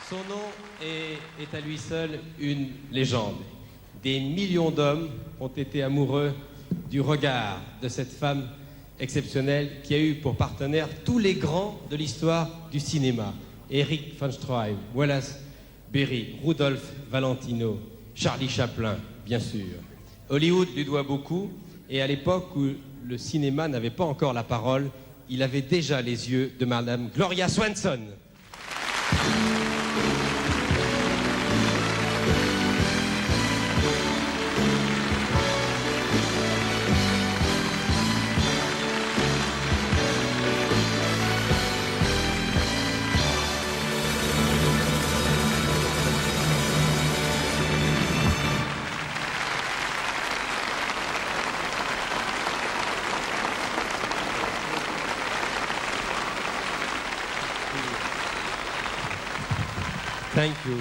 Son nom est à lui seul une légende. Des millions d'hommes ont été amoureux du regard de cette femme exceptionnelle qui a eu pour partenaire tous les grands de l'histoire du cinéma. Erich von Stroheim, Wallace Beery, Rudolph Valentino, Charlie Chaplin, bien sûr. Hollywood lui doit beaucoup, et à l'époque où le cinéma n'avait pas encore la parole, il avait déjà les yeux de Madame Gloria Swanson. Thank you.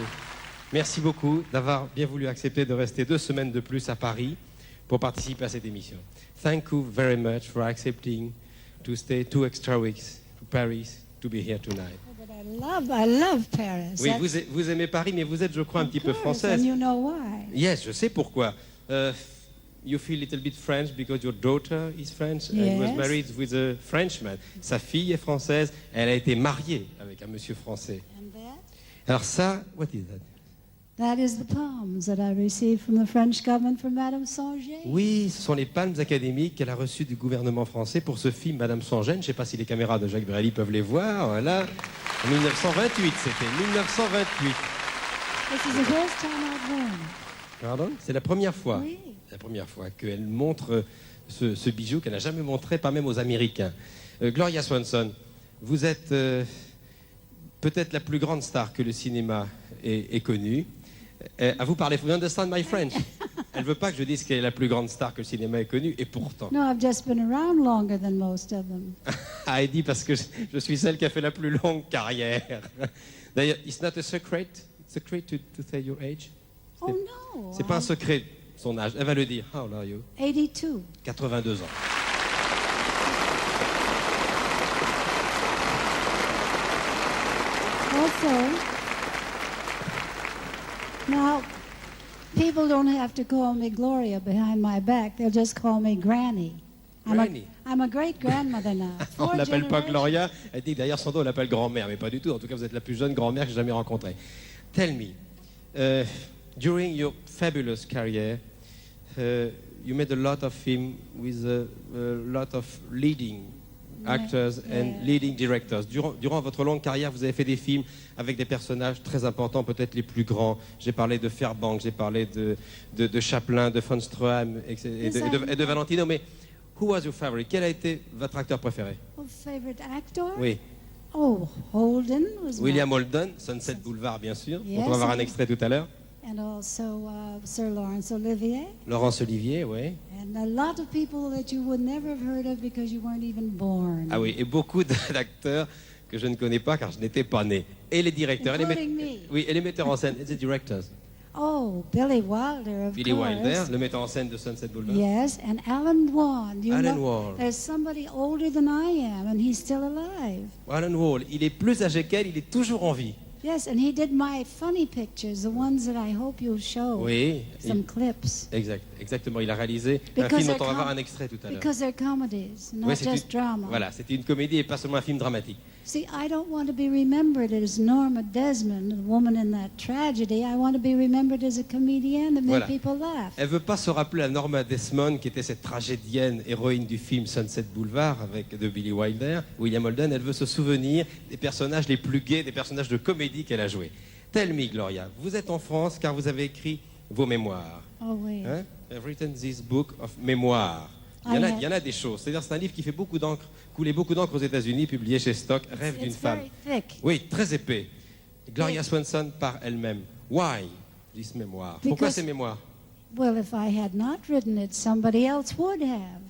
Merci beaucoup d'avoir bien voulu accepter de rester 2 semaines de plus à Paris pour participer à cette émission. Thank you very much for accepting to stay 2 extra weeks to Paris to be here tonight. But I love Paris. Oui, vous aimez Paris, mais vous êtes, je crois, un petit peu française. And you know why. Yes, je sais pourquoi. You feel a little bit French because your daughter is French and Yes. was married with a Frenchman. Sa fille est française, elle a été mariée avec un monsieur français. And that? Alors ça, what is that? That is the palms that I received from the French government for Madame Sanger. Oui, ce sont les palmes académiques qu'elle a reçues du gouvernement français pour ce film Madame Sangène. Je ne sais pas si les caméras de Jacques Brel peuvent les voir. Voilà. En 1928, c'était 1928. This is the first time I've worn Pardon? C'est la première fois. it. Oui. La première fois qu'elle montre ce bijou qu'elle n'a jamais montré, pas même aux Américains. Gloria Swanson, vous êtes peut-être la plus grande star que le cinéma ait connue. À vous parler, vous understand my French? Elle veut pas que je dise qu'elle est la plus grande star que le cinéma ait connue, et pourtant. No, I've just been around longer than most of them. Ah, elle dit parce que je suis celle qui a fait la plus longue carrière. D'ailleurs, it's not a secret to say your age. Oh no. C'est pas un secret, son âge. Elle va le dire. How old are you? 82. 82 ans. Also, now, people don't have to call me Gloria behind my back. They'll just call me Granny. Granny. I'm a great-grandmother now. On 4 ne l'appelle pas generations. Gloria. Elle dit d'ailleurs son dos, on l'appelle grand-mère, mais pas du tout. En tout cas, vous êtes la plus jeune grand-mère que j'ai jamais rencontrée. Tell me, during your fabulous career, you made a lot of films with a lot of leading actors and Yeah. leading directors. Durant votre longue carrière, vous avez fait des films avec des personnages très importants, peut-être les plus grands. J'ai parlé de Fairbanks, j'ai parlé de Chaplin, de von Stroheim et de Valentino. Mais who was your favorite? Quel a été votre acteur préféré? Oh, favorite actor? Oui, Oh, Holden was William Holden, Sunset Boulevard, bien sûr. Yes. On va avoir un extrait tout à l'heure. and also Sir Laurence Olivier, Laurence Olivier, oui. and a lot of people that you would never have heard of because you weren't even born. Ah oui, et beaucoup d'acteurs que je ne connais pas car je n'étais pas né. Et les directeurs, Including me. oui, et les metteurs en scène, et les directors. Oh, Billy Wilder, of Billy course. Wilder, le metteur en scène de Sunset Boulevard. Yes, and Alan Wall. You Alan know, Wall. There's somebody older than I am, and he's still alive. Alan Wall, il est plus âgé qu'elle, il est toujours en vie. Yes, and he did my funny pictures, the ones that I hope you'll show. Oui, Some clips. exactement. Il a réalisé un Because film dont they're on va voir com- un extrait tout à l'heure. Because they're comedies, not Oui, c'est just drama. Voilà, c'était une comédie et pas seulement un film dramatique. See, I don't want to be remembered as Norma Desmond, the woman in that tragedy. I want to be remembered as a comedian that made Voilà. people laugh. Elle veut pas se rappeler à Norma Desmond, qui était cette tragédienne héroïne du film Sunset Boulevard de Billy Wilder, William Holden. Elle veut se souvenir des personnages les plus gais, des personnages de comédie qu'elle a joués. Tell me, Gloria, vous êtes en France car vous avez écrit vos mémoires. Oh, wait. Hein? I've written this book of mémoires. Il y en a des choses. C'est-à-dire, c'est un livre qui fait beaucoup d'encre, coulé beaucoup d'encre aux États-Unis, publié chez Stock, Rêve d'une It's femme. very thick. Oui, très épais. Gloria Swanson par elle-même. Why this mémoire? Pourquoi Because- ces mémoires? Well, if I had not written it, somebody else would have,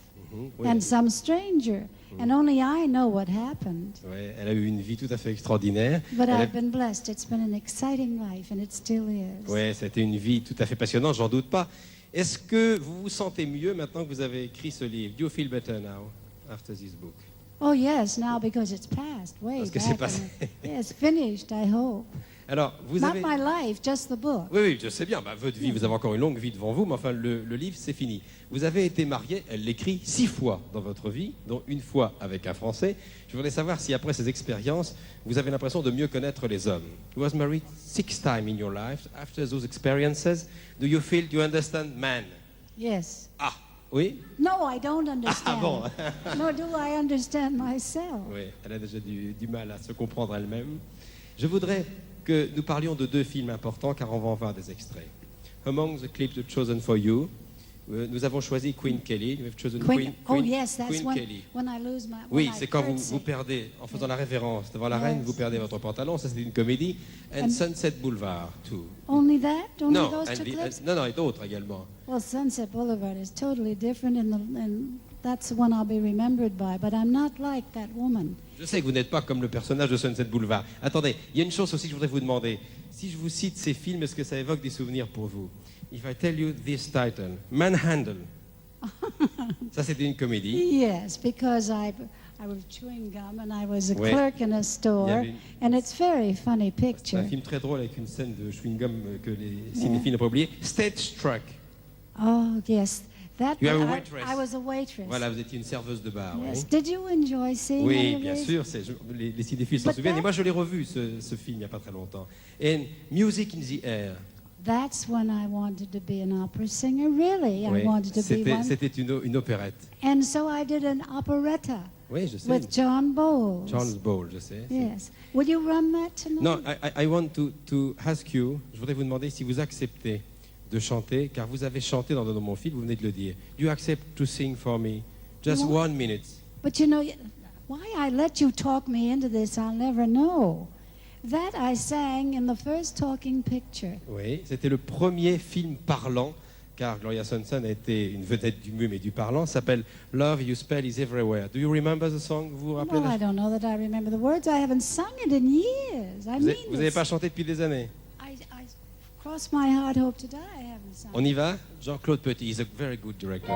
Oui. and some stranger. And only I know what happened. Ouais, elle a eu une vie tout à fait extraordinaire. But Elle a- I've been blessed. It's been an exciting life, and it still is. Ouais, c'était une vie tout à fait passionnante, j'en doute pas. Est-ce que vous vous sentez mieux maintenant que vous avez écrit ce livre? Do you feel better now after this book? Oh, yes, now because it's past, way Parce que back. c'est passé. Yes, finished, I hope. Alors, vous Not avez... my life, just the book. Oui, oui, je sais bien. Bah, votre vie, vous avez encore une longue vie devant vous, mais enfin, le livre, c'est fini. Vous avez été marié, elle l'écrit 6 fois dans votre vie, dont une fois avec un Français. Je voudrais savoir si, après ces expériences, vous avez l'impression de mieux connaître les hommes. You was married 6 times in your life. After those experiences, do you feel you understand man? Yes. Ah, oui? No, I don't understand. Ah bon. Nor do I understand myself. Oui, elle a déjà du mal à se comprendre elle-même. Je voudrais que nous parlions de 2 films importants, car on va en voir des extraits. Among the clips chosen for you, nous avons choisi Queen Kelly. We've chosen Queen Oh yes, that's Queen Kelly. when I lose my. Oui, when I c'est quand curtsy. vous perdez, en faisant la révérence devant la Yes. reine, vous perdez votre pantalon. Ça, c'est une comédie. And Sunset Boulevard, too. Only that? Only Non, those two clips? non, et d'autres également. Well, Sunset Boulevard is totally different, and that's the one I'll be remembered by. But I'm not like that woman. Je sais que vous n'êtes pas comme le personnage de Sunset Boulevard. Attendez, il y a une chose aussi que je voudrais vous demander. Si je vous cite ces films, est-ce que ça évoque des souvenirs pour vous? If I tell you this title, Manhandle. Ça, c'était une comédie. Yes, because I was chewing gum and I was a Ouais. clerk in a Il y store, avait une- and it's very funny C'est picture. un film très drôle avec une scène de chewing-gum que les cinéphiles n'ont pas oublié. Stage Struck. Oh yes, that. You have a I- waitress. I was a waitress. Voilà, vous étiez une serveuse de bar. Yes. Oui, Did you enjoy seeing Oui, any of bien these? sûr. Les cinéphiles s'en But souviennent. Et that- moi, je l'ai revu, ce film, il n'y a pas très longtemps. And Music in the Air. That's when I wanted to be an opera singer. Really, I Oui, wanted to be one. c'était une opérette. And so I did an operetta Oui, je sais. with John Bowles. Charles Bowles, je sais. Yes. Would you run that tonight? Non, I want to ask you, je voudrais vous demander si vous acceptez de chanter, car vous avez chanté dans mon film, vous venez de le dire. Do you accept to sing for me? Just No. 1 minute. But you know, why I let you talk me into this, I'll never know. That I sang in the first talking picture. Oui, c'était le premier film parlant, car Gloria Swanson a été une vedette du muet mais du parlant, s'appelle Love You Spell Is Everywhere. Do you remember the song? Vous vous rappelez No, I don't know that I remember the words. I haven't sung it in years. I mean Vous n'avez this. pas chanté depuis des années. I cross my heart, hope to die. I haven't sung. On y va? Jean-Claude Petit, he's a very good director.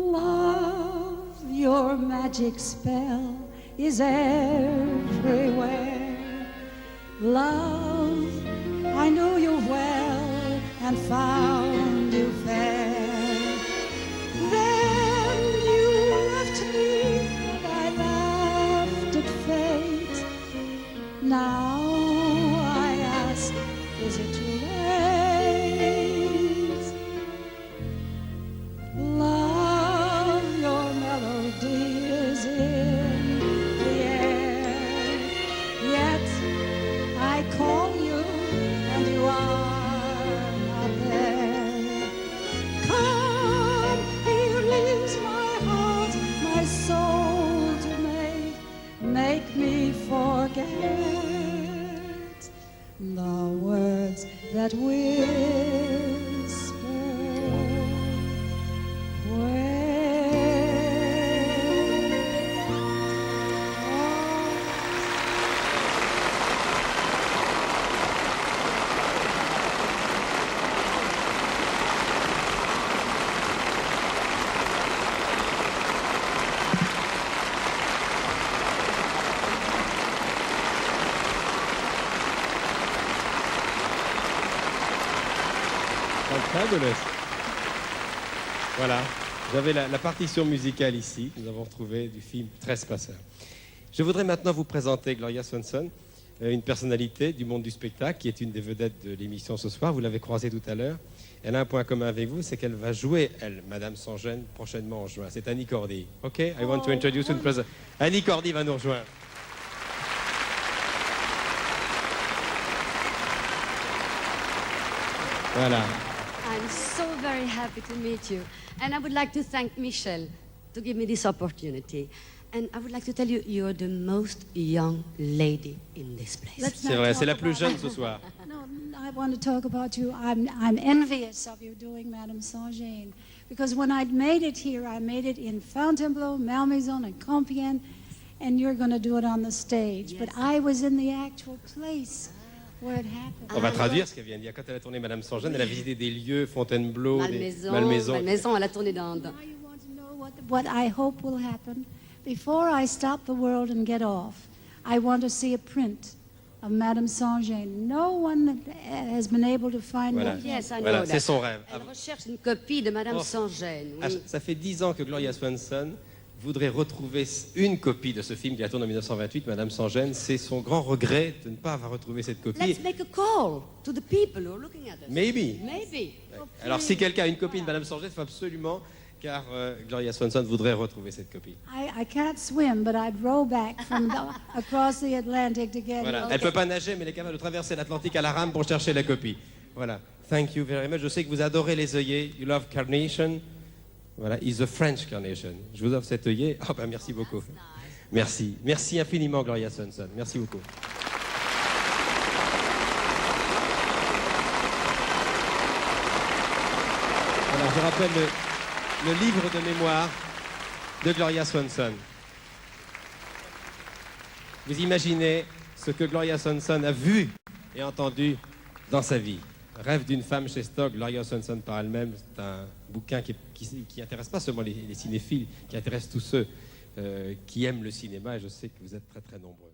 Love, your magic spell is everywhere. Love, I knew you well and found you fair. Then you left me and I laughed at fate. Now I ask, is it too late? Love, your melody is in the air. Yet I call you and you are not there. Come, here leaves my heart, my soul to make me forget the words that whisper. Fabulous. Voilà, j'avais la partition musicale ici, que nous avons retrouvée du film Trespasseur. Je voudrais maintenant vous présenter Gloria Swanson, une personnalité du monde du spectacle, qui est une des vedettes de l'émission ce soir. Vous l'avez croisée tout à l'heure. Elle a un point commun avec vous, c'est qu'elle va jouer, elle, Madame Sans-Gêne, prochainement en juin. C'est Annie Cordy. OK? I want to introduce une present. Annie Cordy va nous rejoindre. Voilà. I'm so very happy to meet you. And I would like to thank Michel to give me this opportunity. And I would like to tell you, you're the most young lady in this place. Let's C'est not vrai, talk c'est la plus about jeune it. ce soir. No, I want to talk about you. I'm envious of you doing Madame Saint-Jean. Because when I made it here, I made it in Fontainebleau, Malmaison, and Compiègne, and you're going to do it on the stage. But I was in the actual place where it happened. On va traduire ce qu'elle vient de dire. Quand elle a tourné Madame Sans Gêne, elle a visité des lieux, Fontainebleau, Malmaison, Malmaison, elle a tourné dans... Now you want to know what I hope will happen? Before I stop the world and get off, I want to see a print of Madame Sans-Gêne. No one has been able to find Voilà. it. Yes, I know Voilà, that. c'est son rêve. Elle recherche une copie de Madame Oh. Sans-Gêne. Ah, Oui. ça fait 10 ans que Gloria Swanson voudrait retrouver une copie de ce film qui a tourné en 1928, Madame Sans Gêne. C'est son grand regret de ne pas avoir retrouvé cette copie. Let's make a call to the people who are looking at us. Maybe. Maybe. Alors si quelqu'un a une copie de Madame Sans Gêne, il faut absolument, car Gloria Swanson voudrait retrouver cette copie. I can't swim, but I'd row back from across the Atlantic to get Voilà. it. Elle ne peut pas nager, mais elle est capable de traverser l'Atlantique à la rame pour chercher la copie. Voilà. Thank you very much. Je sais que vous adorez les œillets. You love carnation. Voilà. Is a French carnation. Je vous offre cet œillet. Oh ben merci beaucoup. Merci. Merci infiniment, Gloria Swanson. Merci beaucoup. Voilà, je rappelle le livre de mémoire de Gloria Swanson. Vous imaginez ce que Gloria Swanson a vu et entendu dans sa vie. Rêve d'une femme chez Stock, Gloria Swanson par elle-même, c'est un bouquin qui intéresse pas seulement les cinéphiles, qui intéresse tous ceux qui aiment le cinéma, et je sais que vous êtes très très nombreux.